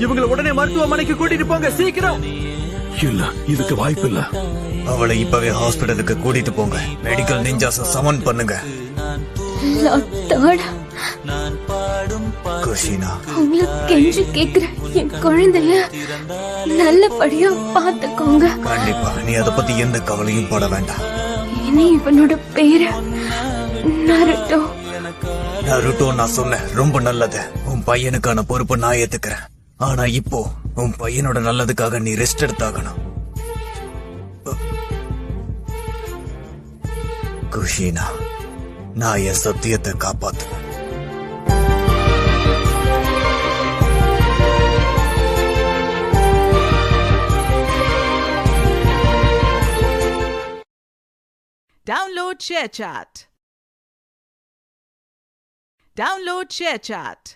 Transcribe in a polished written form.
இவங்களை உடனே மருத்துவமனைக்கு கூட்டிட்டு போங்க சீக்கிரம். இல்ல, இதுக்கு வாய்ப்பு இல்ல. அவளை இப்பவே ஹாஸ்பிடலுக்கு கூட்டிட்டு போங்க. மெடிக்கல் நிஞ்சாஸ சமன் பண்ணுங்க. குஷினா, உங்களை கெஞ்சி கேக்குறேன், என் குழந்தைய நல்லபடியா பாத்துக்கோங்க. கண்டிப்பா நீ அத பத்தி எந்த கவலையும் பட வேண்டாம். இனி இவனோட பேரு நருட்டோ. நருட்டோ நான் சொன்னேன், ரொம்ப நல்லது. உன் பையனுக்கான பொறுப்பை நான் ஏத்துக்கிறேன். ஆனா இப்போ உன் பையனோட நல்லதுக்காக நீ ரெஸ்ட் எடுத்தாகணும். குஷினா, நான் என் சத்தியத்தை காப்பாத்துவேன். Download ShareChat. Download ShareChat.